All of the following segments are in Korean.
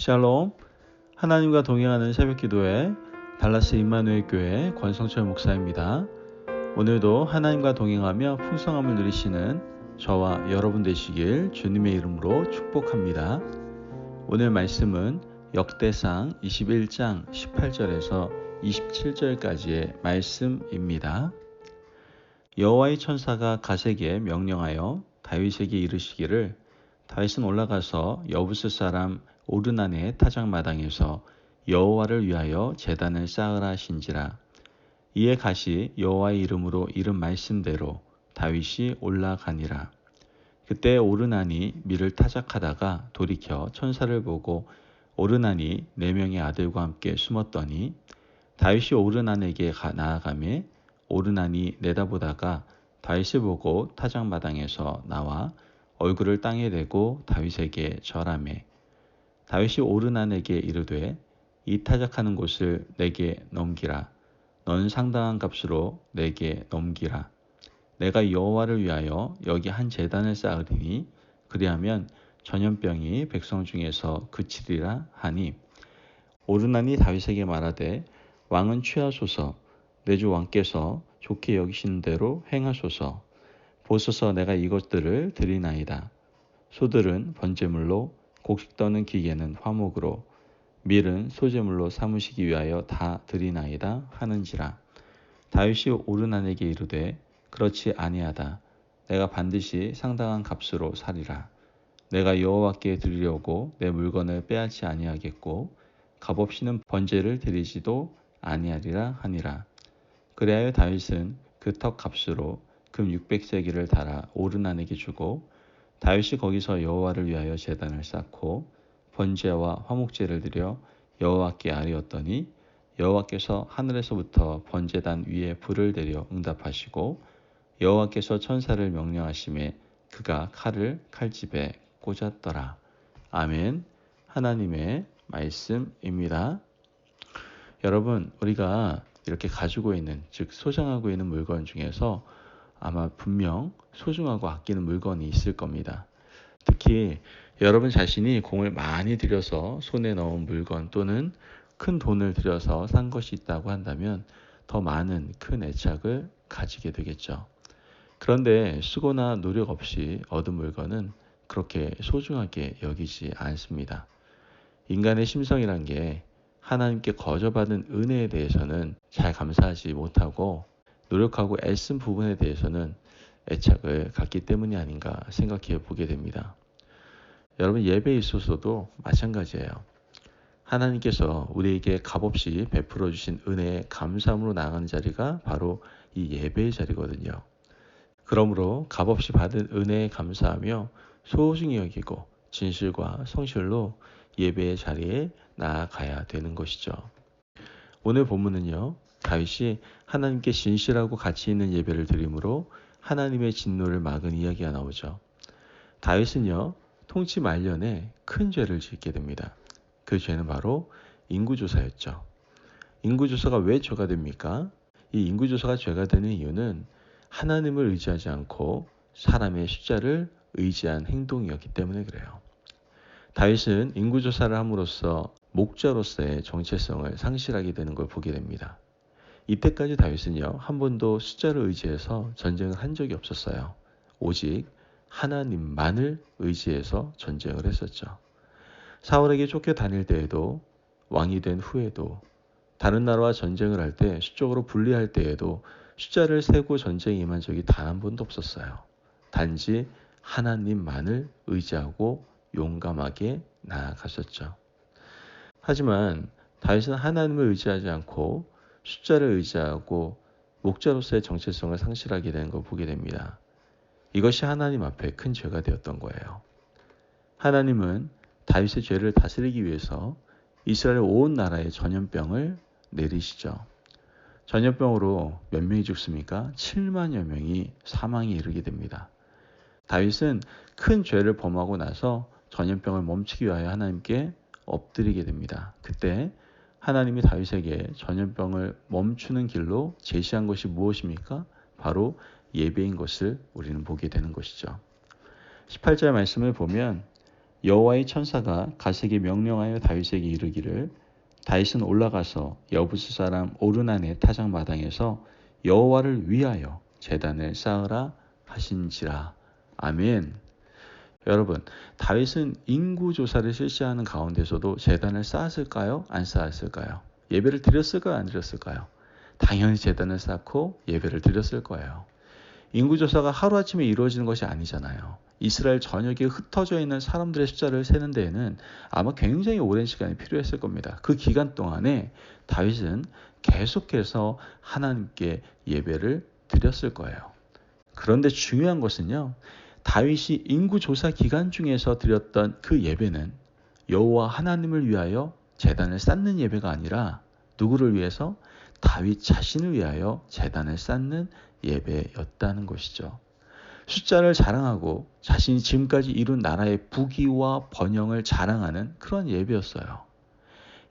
샬롬, 하나님과 동행하는 새벽기도회 달라스 임마누엘 교회 권성철 목사입니다. 오늘도 하나님과 동행하며 풍성함을 누리시는 저와 여러분 되시길 주님의 이름으로 축복합니다. 오늘 말씀은 역대상 21장 18절에서 27절까지의 말씀입니다. 여호와의 천사가 갓에게 명령하여 다윗에게 이르시기를 다윗은 올라가서 여부스 사람 오르난의 타작마당에서 여호와를 위하여 제단을 쌓으라 하신지라. 이에 갓이 여호와의 이름으로 이른 말씀대로 다윗이 올라가니라. 그때 오르난이 밀을 타작하다가 돌이켜 천사를 보고 오르난이 4명의 아들과 함께 숨었더니 다윗이 오르난에게 나아가매 오르난이 내다보다가 다윗을 보고 타작마당에서 나와 얼굴을 땅에 대고 다윗에게 절하매 다윗이 오르난에게 이르되 이 타작하는 곳을 내게 넘기라. 너는 상당한 값으로 내게 넘기라. 내가 여호와를 위하여 여기 한 제단을 쌓으리니 그리하면 전염병이 백성 중에서 그치리라 하니 오르난이 다윗에게 말하되 왕은 취하소서. 내 주 왕께서 좋게 여기시는 대로 행하소서. 보소서 내가 이것들을 드리나이다. 소들은 번제물로 곡식 떠는 기계는 화목으로 밀은 소제물로 삼으시기 위하여 다 드리나이다 하는지라. 다윗이 오르난에게 이르되 그렇지 아니하다. 내가 반드시 상당한 값으로 사리라. 내가 여호와께 드리려고 내 물건을 빼앗지 아니하겠고 값없이는 번제를 드리지도 아니하리라 하니라. 그리하여 다윗은 그 턱 값으로 금 600세겔을 달아 오르난에게 주고 다윗이 거기서 여호와를 위하여 제단을 쌓고 번제와 화목제를 드려 여호와께 아뢰었더니 여호와께서 하늘에서부터 번제단 위에 불을 내려 응답하시고 여호와께서 천사를 명령하심에 그가 칼을 칼집에 꽂았더라. 아멘. 하나님의 말씀입니다. 여러분, 우리가 이렇게 가지고 있는, 즉 소장하고 있는 물건 중에서 아마 분명 소중하고 아끼는 물건이 있을 겁니다. 특히 여러분 자신이 공을 많이 들여서 손에 넣은 물건 또는 큰 돈을 들여서 산 것이 있다고 한다면 더 많은 큰 애착을 가지게 되겠죠. 그런데 수고나 노력 없이 얻은 물건은 그렇게 소중하게 여기지 않습니다. 인간의 심성이란 게 하나님께 거저받은 은혜에 대해서는 잘 감사하지 못하고 노력하고 애쓴 부분에 대해서는 애착을 갖기 때문이 아닌가 생각해 보게 됩니다. 여러분 예배에 있어서도 마찬가지예요. 하나님께서 우리에게 값없이 베풀어 주신 은혜에 감사함으로 나아가는 자리가 바로 이 예배의 자리거든요. 그러므로 값없이 받은 은혜에 감사하며 소중히 여기고 진실과 성실로 예배의 자리에 나아가야 되는 것이죠. 오늘 본문은요. 다윗이 하나님께 진실하고 가치 있는 예배를 드림으로 하나님의 진노를 막은 이야기가 나오죠. 다윗은요. 통치 말년에 큰 죄를 짓게 됩니다. 그 죄는 바로 인구조사였죠. 인구조사가 왜 죄가 됩니까? 이 인구조사가 죄가 되는 이유는 하나님을 의지하지 않고 사람의 숫자를 의지한 행동이었기 때문에 그래요. 다윗은 인구조사를 함으로써 목자로서의 정체성을 상실하게 되는 걸 보게 됩니다. 이때까지 다윗은요, 한 번도 숫자를 의지해서 전쟁을 한 적이 없었어요. 오직 하나님만을 의지해서 전쟁을 했었죠. 사울에게 쫓겨다닐 때에도 왕이 된 후에도 다른 나라와 전쟁을 할 때 수적으로 불리할 때에도 숫자를 세고 전쟁에 임한 적이 단 한 번도 없었어요. 단지 하나님만을 의지하고 용감하게 나아갔었죠. 하지만 다윗은 하나님을 의지하지 않고 숫자를 의지하고 목자로서의 정체성을 상실하게 되는 걸 보게 됩니다. 이것이 하나님 앞에 큰 죄가 되었던 거예요. 하나님은 다윗의 죄를 다스리기 위해서 이스라엘 온 나라에 전염병을 내리시죠. 전염병으로 몇 명이 죽습니까? 7만여 명이 사망에 이르게 됩니다. 다윗은 큰 죄를 범하고 나서 전염병을 멈추기 위하여 하나님께 엎드리게 됩니다. 그때 하나님이 다윗에게 전염병을 멈추는 길로 제시한 것이 무엇입니까? 바로 예배인 것을 우리는 보게 되는 것이죠. 18절 말씀을 보면 여호와의 천사가 갓에게 명령하여 다윗에게 이르기를 다윗은 올라가서 여부스 사람 오르난의 타작마당에서 여호와를 위하여 제단을 쌓으라 하신지라. 아멘. 여러분, 다윗은 인구조사를 실시하는 가운데서도 제단을 쌓았을까요? 안 쌓았을까요? 예배를 드렸을까요? 안 드렸을까요? 당연히 제단을 쌓고 예배를 드렸을 거예요. 인구조사가 하루아침에 이루어지는 것이 아니잖아요. 이스라엘 전역에 흩어져 있는 사람들의 숫자를 세는 데에는 아마 굉장히 오랜 시간이 필요했을 겁니다. 그 기간 동안에 다윗은 계속해서 하나님께 예배를 드렸을 거예요. 그런데 중요한 것은요, 다윗이 인구조사 기간 중에서 드렸던 그 예배는 여호와 하나님을 위하여 제단을 쌓는 예배가 아니라 누구를 위해서? 다윗 자신을 위하여 제단을 쌓는 예배였다는 것이죠. 숫자를 자랑하고 자신이 지금까지 이룬 나라의 부귀와 번영을 자랑하는 그런 예배였어요.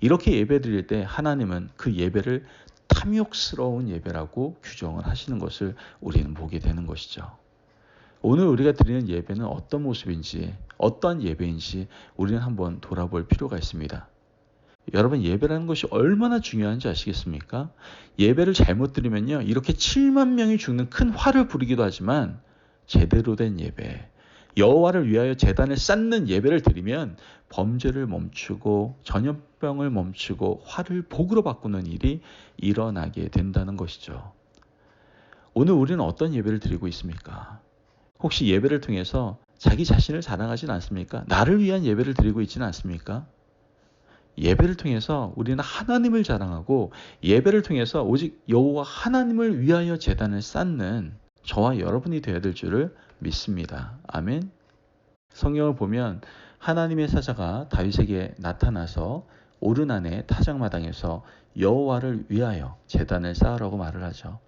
이렇게 예배드릴 때 하나님은 그 예배를 탐욕스러운 예배라고 규정을 하시는 것을 우리는 보게 되는 것이죠. 오늘 우리가 드리는 예배는 어떤 모습인지, 어떤 예배인지 우리는 한번 돌아볼 필요가 있습니다. 여러분, 예배라는 것이 얼마나 중요한지 아시겠습니까? 예배를 잘못 드리면요, 이렇게 7만 명이 죽는 큰 화를 부리기도 하지만 제대로 된 예배, 여호와를 위하여 제단을 쌓는 예배를 드리면 범죄를 멈추고 전염병을 멈추고 화를 복으로 바꾸는 일이 일어나게 된다는 것이죠. 오늘 우리는 어떤 예배를 드리고 있습니까? 혹시 예배를 통해서 자기 자신을 자랑하지는 않습니까? 나를 위한 예배를 드리고 있지는 않습니까? 예배를 통해서 우리는 하나님을 자랑하고 예배를 통해서 오직 여호와 하나님을 위하여 제단을 쌓는 저와 여러분이 되어야 될 줄을 믿습니다. 아멘. 성경을 보면 하나님의 사자가 다윗에게 나타나서 오르난의 타작마당에서 여호와를 위하여 제단을 쌓으라고 말을 하죠.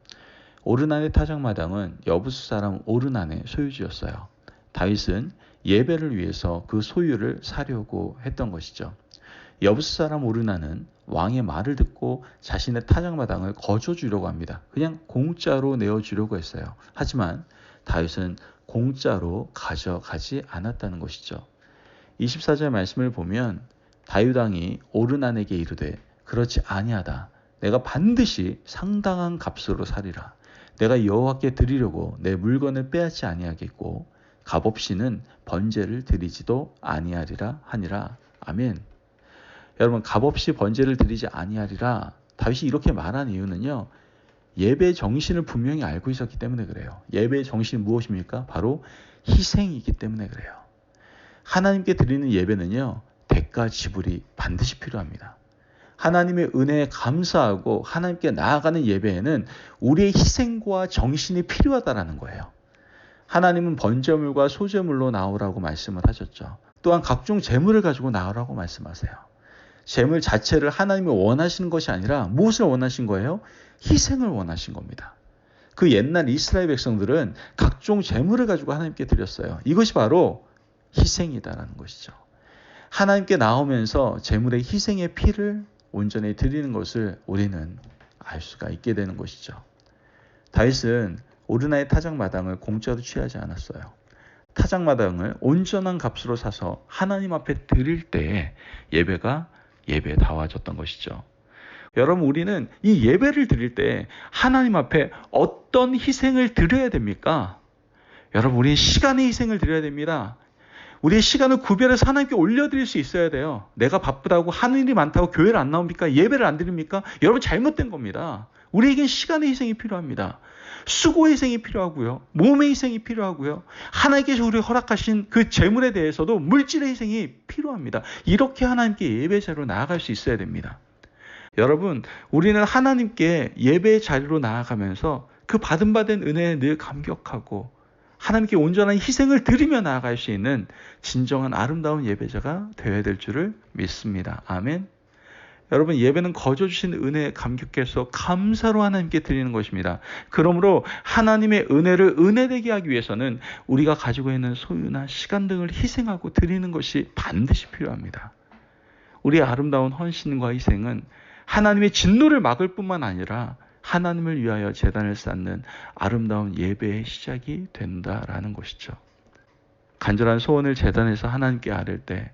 오르난의 타작마당은 여부스 사람 오르난의 소유지였어요. 다윗은 예배를 위해서 그 소유를 사려고 했던 것이죠. 여부스 사람 오르난은 왕의 말을 듣고 자신의 타작마당을 거저주려고 합니다. 그냥 공짜로 내어주려고 했어요. 하지만 다윗은 공짜로 가져가지 않았다는 것이죠. 24절 말씀을 보면 다윗 왕이 오르난에게 이르되 그렇지 아니하다. 내가 반드시 상당한 값으로 사리라. 내가 여호와께 드리려고 내 물건을 빼앗지 아니하겠고 값없이는 번제를 드리지도 아니하리라 하니라. 아멘. 여러분, 값없이 번제를 드리지 아니하리라, 다윗이 이렇게 말한 이유는요, 예배의 정신을 분명히 알고 있었기 때문에 그래요. 예배의 정신이 무엇입니까? 바로 희생이기 때문에 그래요. 하나님께 드리는 예배는요, 대가 지불이 반드시 필요합니다. 하나님의 은혜에 감사하고 하나님께 나아가는 예배에는 우리의 희생과 정신이 필요하다는 거예요. 하나님은 번제물과 소제물로 나오라고 말씀을 하셨죠. 또한 각종 제물을 가지고 나오라고 말씀하세요. 제물 자체를 하나님이 원하시는 것이 아니라 무엇을 원하신 거예요? 희생을 원하신 겁니다. 그 옛날 이스라엘 백성들은 각종 제물을 가지고 하나님께 드렸어요. 이것이 바로 희생이다라는 것이죠. 하나님께 나오면서 제물의 희생의 피를 온전히 드리는 것을 우리는 알 수가 있게 되는 것이죠. 다윗은 오르나의 타작마당을 공짜로 취하지 않았어요. 타작마당을 온전한 값으로 사서 하나님 앞에 드릴 때에 예배가 예배다워졌던 것이죠. 여러분, 우리는 이 예배를 드릴 때 하나님 앞에 어떤 희생을 드려야 됩니까? 여러분, 우리는 시간의 희생을 드려야 됩니다. 우리의 시간을 구별해서 하나님께 올려드릴 수 있어야 돼요. 내가 바쁘다고 하는 일이 많다고 교회를 안 나옵니까? 예배를 안 드립니까? 여러분, 잘못된 겁니다. 우리에겐 시간의 희생이 필요합니다. 수고의 희생이 필요하고요. 몸의 희생이 필요하고요. 하나님께서 우리에게 허락하신 그 재물에 대해서도 물질의 희생이 필요합니다. 이렇게 하나님께 예배 자리로 나아갈 수 있어야 됩니다. 여러분, 우리는 하나님께 예배의 자리로 나아가면서 그 받은 은혜에 늘 감격하고 하나님께 온전한 희생을 드리며 나아갈 수 있는 진정한 아름다운 예배자가 되어야 될 줄을 믿습니다. 아멘. 여러분, 예배는 거저 주신 은혜에 감격해서 감사로 하나님께 드리는 것입니다. 그러므로 하나님의 은혜를 은혜되게 하기 위해서는 우리가 가지고 있는 소유나 시간 등을 희생하고 드리는 것이 반드시 필요합니다. 우리의 아름다운 헌신과 희생은 하나님의 진노를 막을 뿐만 아니라 하나님을 위하여 제단을 쌓는 아름다운 예배의 시작이 된다라는 것이죠. 간절한 소원을 제단에서 하나님께 아뢰 때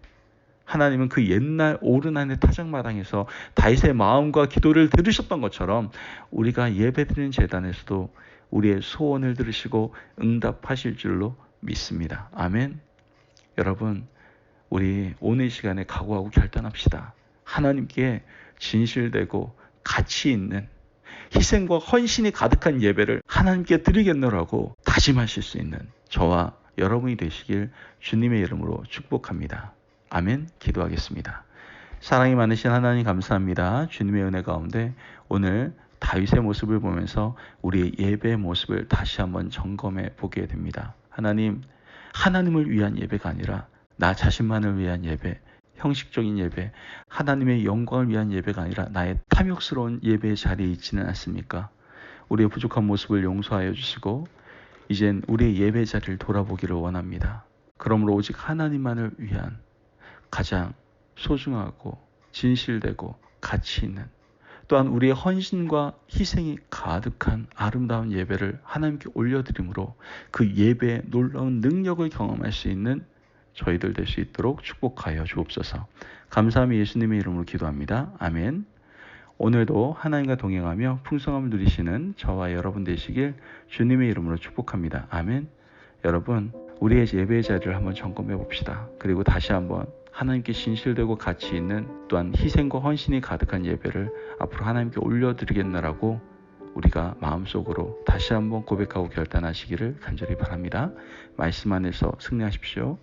하나님은 그 옛날 오르난의 타작마당에서 다윗의 마음과 기도를 들으셨던 것처럼 우리가 예배드리는 제단에서도 우리의 소원을 들으시고 응답하실 줄로 믿습니다. 아멘. 여러분, 우리 오늘 시간에 각오하고 결단합시다. 하나님께 진실되고 가치 있는 희생과 헌신이 가득한 예배를 하나님께 드리겠노라고 다짐하실 수 있는 저와 여러분이 되시길 주님의 이름으로 축복합니다. 아멘. 기도하겠습니다. 사랑이 많으신 하나님 감사합니다. 주님의 은혜 가운데 오늘 다윗의 모습을 보면서 우리의 예배의 모습을 다시 한번 점검해 보게 됩니다. 하나님을 위한 예배가 아니라 나 자신만을 위한 예배, 형식적인 예배, 하나님의 영광을 위한 예배가 아니라 나의 탐욕스러운 예배의 자리에 있지는 않습니까? 우리의 부족한 모습을 용서하여 주시고 이젠 우리의 예배 자리를 돌아보기를 원합니다. 그러므로 오직 하나님만을 위한 가장 소중하고 진실되고 가치 있는 또한 우리의 헌신과 희생이 가득한 아름다운 예배를 하나님께 올려드림으로 그 예배의 놀라운 능력을 경험할 수 있는 저희들 될 수 있도록 축복하여 주옵소서. 감사하며 예수님의 이름으로 기도합니다. 아멘. 오늘도 하나님과 동행하며 풍성함을 누리시는 저와 여러분 되시길 주님의 이름으로 축복합니다. 아멘. 여러분, 우리의 예배의 자리를 한번 점검해 봅시다. 그리고 다시 한번 하나님께 진실되고 가치 있는 또한 희생과 헌신이 가득한 예배를 앞으로 하나님께 올려드리겠노라고 우리가 마음속으로 다시 한번 고백하고 결단하시기를 간절히 바랍니다. 말씀 안에서 승리하십시오.